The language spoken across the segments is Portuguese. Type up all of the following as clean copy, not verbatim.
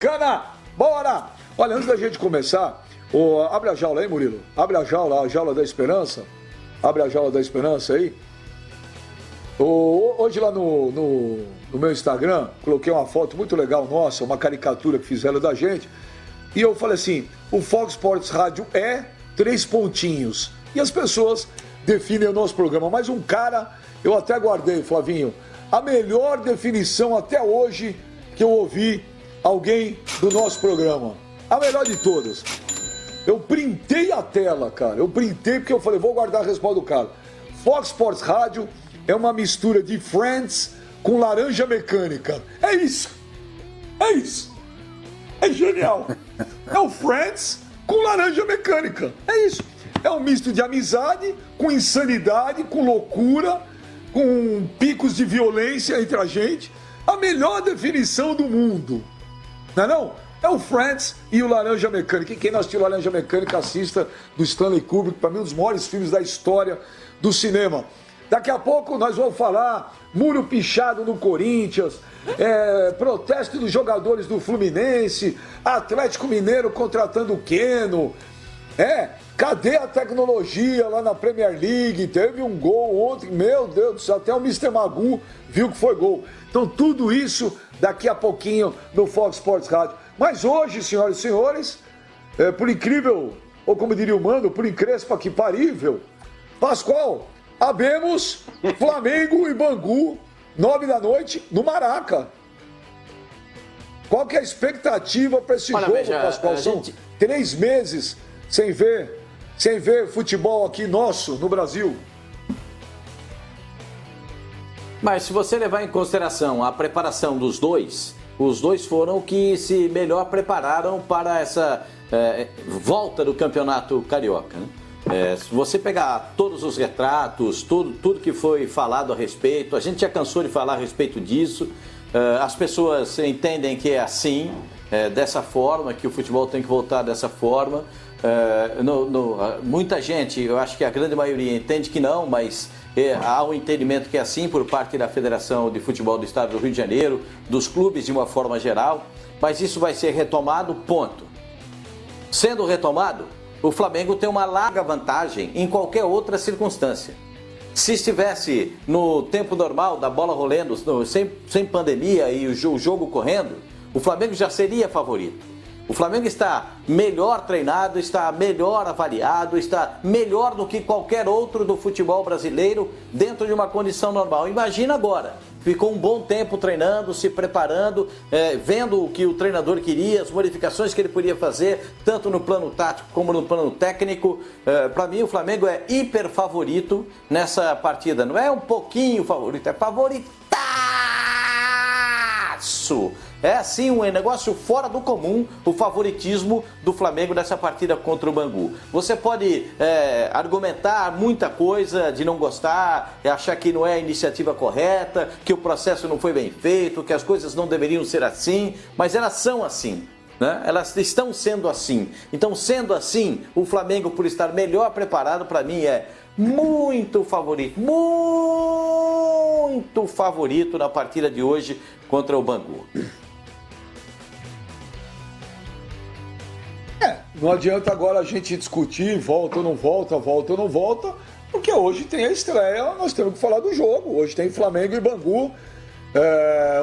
Cana, bora! Olha, antes da gente começar, abre a jaula aí, Murilo. Abre a jaula da esperança. Abre a jaula da esperança aí. Hoje lá no meu Instagram, coloquei uma foto muito legal nossa, uma caricatura que fizeram da gente. E eu falei assim, o Fox Sports Rádio é 3 pontinhos. E as pessoas definem o nosso programa. Mas um cara, eu até guardei, Flavinho, a melhor definição até hoje que eu ouvi alguém do nosso programa. A melhor de todas. Eu printei a tela, cara. Eu printei porque eu falei, vou guardar a resposta do cara. Fox Sports Rádio é uma mistura de Friends com Laranja Mecânica. É isso. É isso. É genial. É o Friends com Laranja Mecânica. É isso. É um misto de amizade com insanidade, com loucura, com picos de violência entre a gente. A melhor definição do mundo. Não é não? É o Friends e o Laranja Mecânica. E quem não assistiu Laranja Mecânica, assista, do Stanley Kubrick, para mim um dos maiores filmes da história do cinema. Daqui a pouco nós vamos falar muro pichado no Corinthians, protesto dos jogadores do Fluminense, Atlético Mineiro contratando o Keno. Cadê a tecnologia lá na Premier League? Teve um gol ontem, meu Deus do céu, até o Mr. Magoo viu que foi gol. Então tudo isso daqui a pouquinho no Fox Sports Rádio. Mas hoje, senhoras e senhores, por incrível, ou como diria o Mano, por increspa que parível, Pascoal, habemos Flamengo e Bangu, 9 da noite, no Maraca. Qual que é a expectativa para esse jogo, veja, Pascoal? São 3 meses sem ver futebol aqui nosso, no Brasil. Mas se você levar em consideração a preparação dos dois, os dois foram que se melhor prepararam para essa volta do Campeonato Carioca, né? Se você pegar todos os retratos, tudo que foi falado a respeito, a gente já cansou de falar a respeito disso, as pessoas entendem que é assim, dessa forma, que o futebol tem que voltar dessa forma. Muita gente, eu acho que a grande maioria entende que não, mas há um entendimento que é assim por parte da Federação de Futebol do Estado do Rio de Janeiro, dos clubes de uma forma geral, mas isso vai ser retomado, ponto. Sendo retomado, o Flamengo tem uma larga vantagem em qualquer outra circunstância. Se estivesse no tempo normal da bola rolando, sem pandemia e o jogo correndo, o Flamengo já seria favorito. O Flamengo está melhor treinado, está melhor avaliado, está melhor do que qualquer outro do futebol brasileiro dentro de uma condição normal. Imagina agora, ficou um bom tempo treinando, se preparando, vendo o que o treinador queria, as modificações que ele podia fazer, tanto no plano tático como no plano técnico. Para mim, o Flamengo é hiper favorito nessa partida. Não é um pouquinho favorito, é favoritaço. É assim um negócio fora do comum, o favoritismo do Flamengo nessa partida contra o Bangu. Você pode argumentar muita coisa de não gostar, achar que não é a iniciativa correta, que o processo não foi bem feito, que as coisas não deveriam ser assim, mas elas são assim, né? Elas estão sendo assim. Então, sendo assim, o Flamengo, por estar melhor preparado, para mim é muito favorito na partida de hoje contra o Bangu. Não adianta agora a gente discutir, volta ou não volta, porque hoje tem a estreia, nós temos que falar do jogo. Hoje tem Flamengo e Bangu.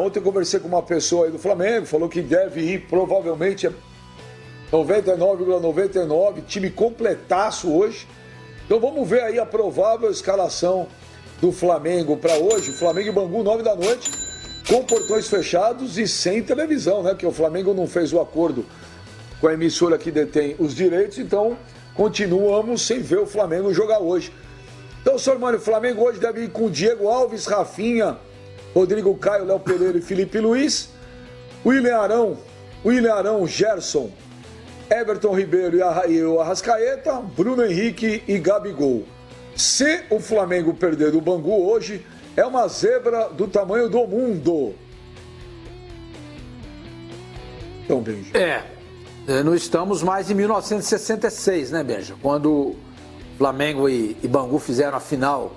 Ontem eu conversei com uma pessoa aí do Flamengo, falou que deve ir, provavelmente, 99,99, time completaço hoje. Então vamos ver aí a provável escalação do Flamengo para hoje. Flamengo e Bangu, 9 da noite, com portões fechados e sem televisão, né? Porque o Flamengo não fez o acordo com a emissora que detém os direitos, então continuamos sem ver o Flamengo jogar hoje. Então, senhor Mano, o Flamengo hoje deve ir com Diego Alves, Rafinha, Rodrigo Caio, Léo Pereira e Felipe Luiz, William Arão, Gerson, Everton Ribeiro e o Arrascaeta, Bruno Henrique e Gabigol. Se o Flamengo perder do Bangu hoje, é uma zebra do tamanho do mundo. Então, Benja. Não estamos mais em 1966, né, Benja? Quando Flamengo e Bangu fizeram a final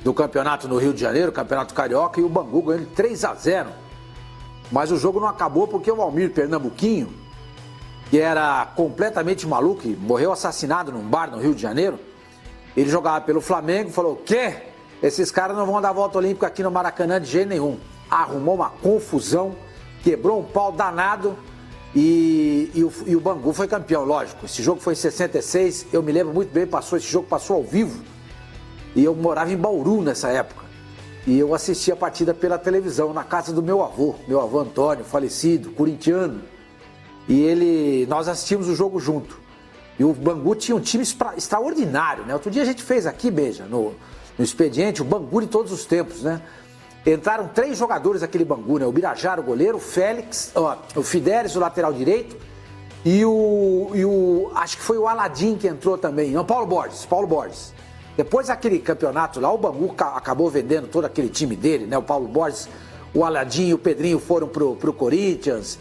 do campeonato no Rio de Janeiro, campeonato carioca, e o Bangu ganhou de 3-0 Mas o jogo não acabou porque o Almir Pernambuquinho, que era completamente maluco, morreu assassinado num bar no Rio de Janeiro, ele jogava pelo Flamengo e falou: "Quê? Esses caras não vão dar volta olímpica aqui no Maracanã de jeito nenhum." Arrumou uma confusão, quebrou um pau danado e o Bangu foi campeão, lógico. Esse jogo foi em 66, eu me lembro muito bem, esse jogo passou ao vivo. E eu morava em Bauru nessa época. E eu assisti a partida pela televisão, na casa do meu avô Antônio, falecido, corintiano. E nós assistimos o jogo junto. E o Bangu tinha um time extraordinário, né? Outro dia a gente fez aqui, Beija, no expediente, o Bangu de todos os tempos, né? Entraram 3 jogadores daquele Bangu, né? O Birajara, o goleiro, o Fidelis, o lateral direito, e acho que foi o Aladim que entrou também, não, Paulo Borges. Depois daquele campeonato lá, o Bangu acabou vendendo todo aquele time dele, né? O Paulo Borges, o Aladim e o Pedrinho foram pro Corinthians.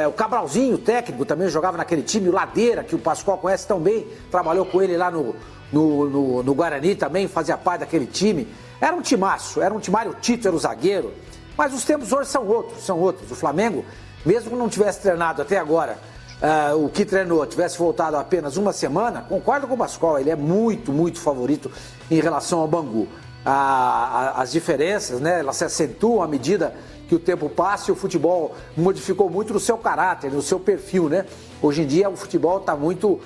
O Cabralzinho, o técnico, também jogava naquele time. O Ladeira, que o Pascoal conhece tão bem, trabalhou com ele lá no Guarani também, fazia parte daquele time. Era um timaço, o Tito era o zagueiro. Mas os tempos hoje são outros. O Flamengo, mesmo que não tivesse treinado até agora, o que treinou, tivesse voltado apenas uma semana, concordo com o Pascoal, ele é muito, muito favorito em relação ao Bangu. As diferenças, né, elas se acentuam à medida que o tempo passa e o futebol modificou muito no seu caráter, no seu perfil, né? Hoje em dia o futebol está muito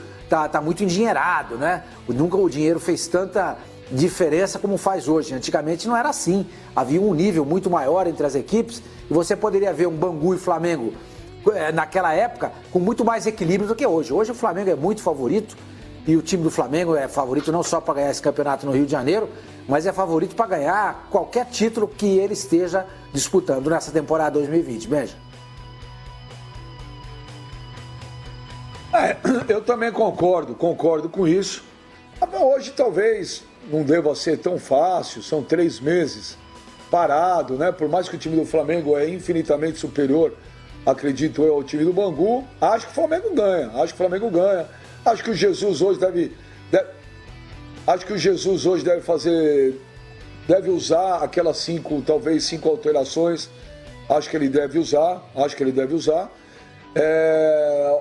endinheirado, né? Nunca o dinheiro fez tanta diferença como faz hoje. Antigamente não era assim, havia um nível muito maior entre as equipes e você poderia ver um Bangu e Flamengo naquela época com muito mais equilíbrio do que hoje. Hoje o Flamengo é muito favorito e o time do Flamengo é favorito não só para ganhar esse campeonato no Rio de Janeiro, mas é favorito para ganhar qualquer título que ele esteja disputando nessa temporada 2020. Benja. Eu também concordo com isso. Hoje talvez não deva ser tão fácil, são 3 meses parado, né? Por mais que o time do Flamengo é infinitamente superior, acredito eu, ao time do Bangu, acho que o Flamengo ganha. Acho que o Jesus hoje deve usar aquelas 5 alterações. Acho que ele deve usar.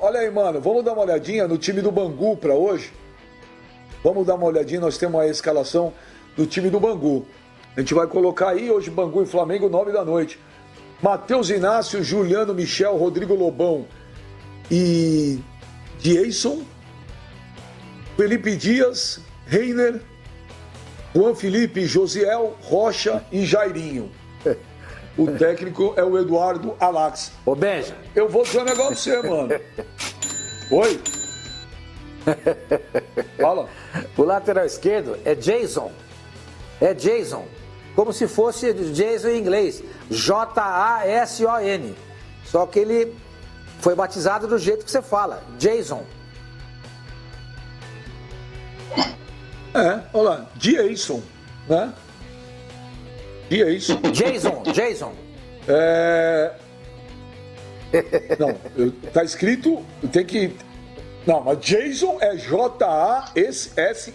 Olha aí, mano, vamos dar uma olhadinha no time do Bangu para hoje. Nós temos a escalação do time do Bangu. A gente vai colocar aí hoje Bangu e Flamengo, 9 da noite. Matheus Inácio, Juliano Michel, Rodrigo Lobão e Jason, Felipe Dias, Reiner, Juan Felipe, Josiel, Rocha e Jairinho. O técnico é o Eduardo Alax. Ô, Benja. Eu vou dizer um negócio pra você, mano. Oi? Fala. O lateral esquerdo é Jason. Como se fosse Jason em inglês. Jason. Só que ele foi batizado do jeito que você fala. Jason. Olha lá. Jason, né? Jason. Não, tá escrito, tem que... Não, mas Jason é Jasson.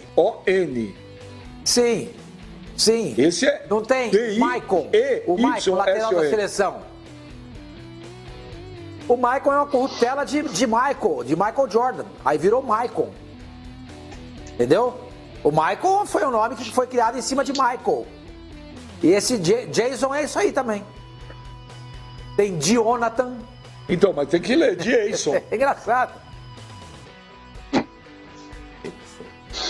Sim. Esse é... Não tem Michael, o Michael, lateral da seleção. O Michael é uma corruptela de Michael Jordan. Aí virou Michael. Entendeu? O Michael foi um nome que foi criado em cima de Michael. E esse Jason é isso aí também. Tem Jonathan. Então, mas tem que ler Jason. É engraçado.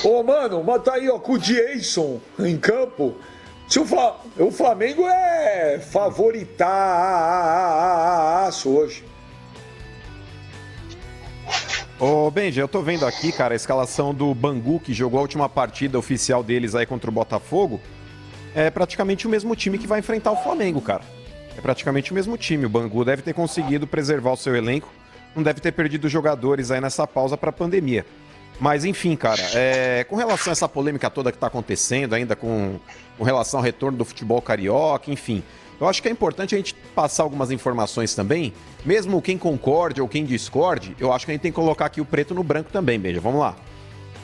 Ô, mano, mas tá aí, ó, com o Jason em campo. Se o Flamengo é favoritaço hoje. Ô, Benja, eu tô vendo aqui, cara, a escalação do Bangu, que jogou a última partida oficial deles aí contra o Botafogo. É praticamente o mesmo time que vai enfrentar o Flamengo, cara. É praticamente o mesmo time. O Bangu deve ter conseguido preservar o seu elenco, não deve ter perdido jogadores aí nessa pausa para a pandemia. Mas, enfim, cara, com relação a essa polêmica toda que está acontecendo ainda com relação ao retorno do futebol carioca, enfim, eu acho que é importante a gente passar algumas informações também, mesmo quem concorde ou quem discorde, eu acho que a gente tem que colocar aqui o preto no branco também, Benja. Vamos lá.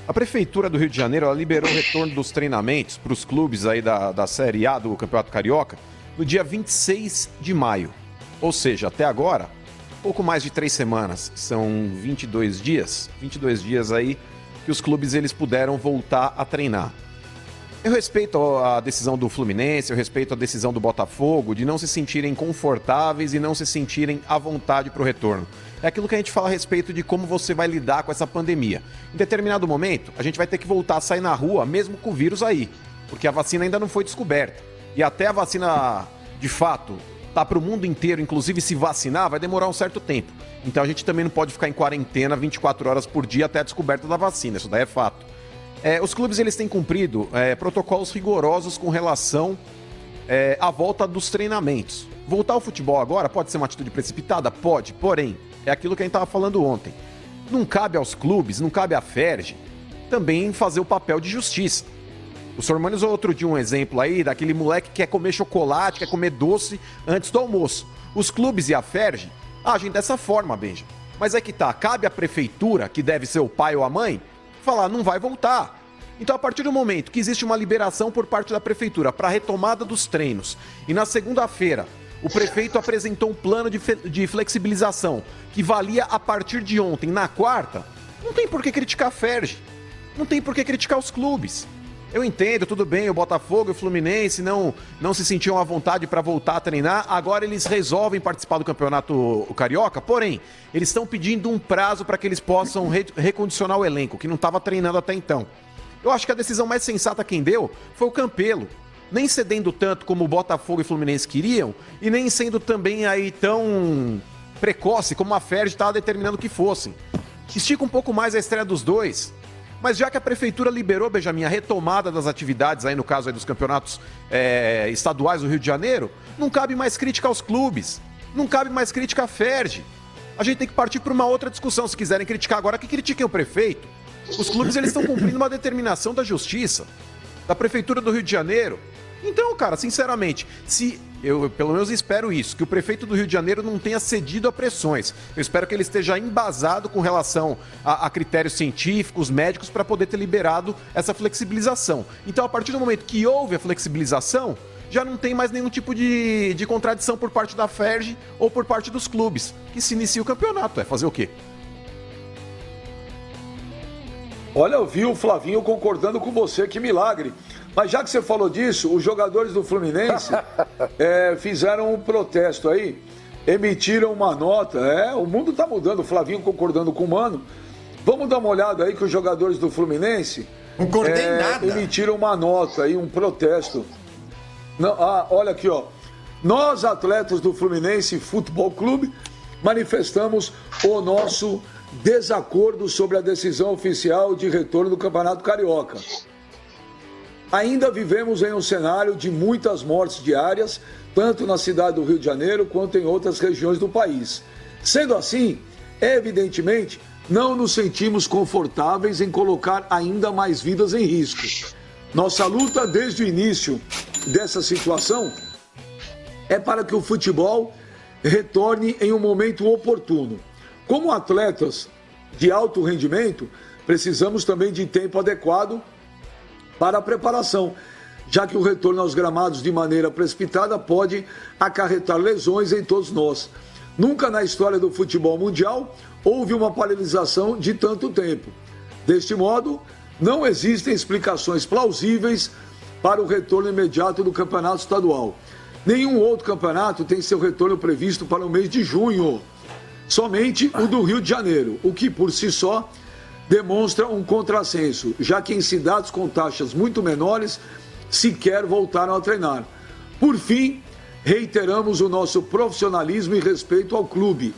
A Prefeitura do Rio de Janeiro, ela liberou o retorno dos treinamentos para os clubes aí da Série A do Campeonato Carioca no dia 26 de maio. Ou seja, até agora, pouco mais de 3 semanas, são 22 dias aí que os clubes eles puderam voltar a treinar. Eu respeito a decisão do Fluminense, eu respeito a decisão do Botafogo de não se sentirem confortáveis e não se sentirem à vontade para o retorno. É aquilo que a gente fala a respeito de como você vai lidar com essa pandemia. Em determinado momento, a gente vai ter que voltar a sair na rua, mesmo com o vírus aí, porque a vacina ainda não foi descoberta. E até a vacina, de fato, tá para o mundo inteiro, inclusive se vacinar, vai demorar um certo tempo. Então a gente também não pode ficar em quarentena 24 horas por dia até a descoberta da vacina, isso daí é fato. Os clubes eles têm cumprido protocolos rigorosos com relação à volta dos treinamentos. Voltar ao futebol agora pode ser uma atitude precipitada? Pode, porém, é aquilo que a gente estava falando ontem. Não cabe aos clubes, não cabe à FERJ também fazer o papel de justiça. O Sr. Manes outro dia um exemplo aí daquele moleque que quer comer chocolate, quer comer doce antes do almoço. Os clubes e a FERJ agem dessa forma, Benja. Mas é que tá, cabe à prefeitura, que deve ser o pai ou a mãe, falar, não vai voltar. Então, a partir do momento que existe uma liberação por parte da prefeitura para a retomada dos treinos, e na segunda-feira o prefeito apresentou um plano de flexibilização que valia a partir de ontem, na quarta, não tem por que criticar a FERJ, não tem por que criticar os clubes. Eu entendo, tudo bem, o Botafogo e o Fluminense não se sentiam à vontade para voltar a treinar, agora eles resolvem participar do Campeonato Carioca, porém, eles estão pedindo um prazo para que eles possam recondicionar o elenco, que não estava treinando até então. Eu acho que a decisão mais sensata quem deu foi o Campelo, nem cedendo tanto como o Botafogo e o Fluminense queriam, e nem sendo também aí tão precoce como a FERJ estava determinando que fossem. Estica um pouco mais a estreia dos dois. Mas já que a prefeitura liberou, Benjamin, a retomada das atividades, aí no caso aí dos campeonatos estaduais do Rio de Janeiro, não cabe mais crítica aos clubes, não cabe mais crítica à FERJ. A gente tem que partir para uma outra discussão. Se quiserem criticar agora, que critiquem o prefeito. Os clubes eles estão cumprindo uma determinação da justiça, da prefeitura do Rio de Janeiro. Então, cara, sinceramente, eu pelo menos espero isso, que o prefeito do Rio de Janeiro não tenha cedido a pressões. Eu espero que ele esteja embasado com relação a critérios científicos, médicos, para poder ter liberado essa flexibilização. Então, a partir do momento que houve a flexibilização, já não tem mais nenhum tipo de contradição por parte da FERJ ou por parte dos clubes, que se inicia o campeonato. Fazer o quê? Olha, eu vi o Flavinho concordando com você, que milagre. Mas já que você falou disso, os jogadores do Fluminense fizeram um protesto aí, emitiram uma nota. O mundo tá mudando, o Flavinho concordando com o Mano. Vamos dar uma olhada aí que os jogadores do Fluminense emitiram uma nota aí, um protesto. Não, olha aqui, ó. Nós, atletas do Fluminense Futebol Clube, manifestamos o nosso desacordo sobre a decisão oficial de retorno do Campeonato Carioca. Ainda vivemos em um cenário de muitas mortes diárias, tanto na cidade do Rio de Janeiro quanto em outras regiões do país. Sendo assim, evidentemente, não nos sentimos confortáveis em colocar ainda mais vidas em risco. Nossa luta desde o início dessa situação é para que o futebol retorne em um momento oportuno. Como atletas de alto rendimento, precisamos também de tempo adequado para a preparação, já que o retorno aos gramados de maneira precipitada pode acarretar lesões em todos nós. Nunca na história do futebol mundial houve uma paralisação de tanto tempo. Deste modo, não existem explicações plausíveis para o retorno imediato do campeonato estadual. Nenhum outro campeonato tem seu retorno previsto para o mês de junho. Somente o do Rio de Janeiro, o que por si só demonstra um contrassenso, já que em cidades com taxas muito menores sequer voltaram a treinar. Por fim, reiteramos o nosso profissionalismo e respeito ao clube,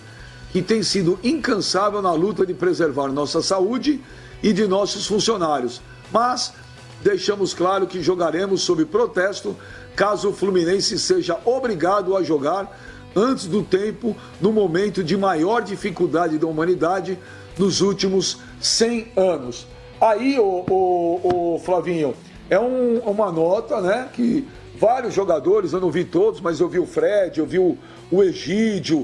que tem sido incansável na luta de preservar nossa saúde e de nossos funcionários. Mas deixamos claro que jogaremos sob protesto caso o Fluminense seja obrigado a jogar antes do tempo, no momento de maior dificuldade da humanidade nos últimos 100 anos. Aí, o Flavinho, é uma nota, né, que vários jogadores, eu não vi todos, mas eu vi o Fred, eu vi o Egídio,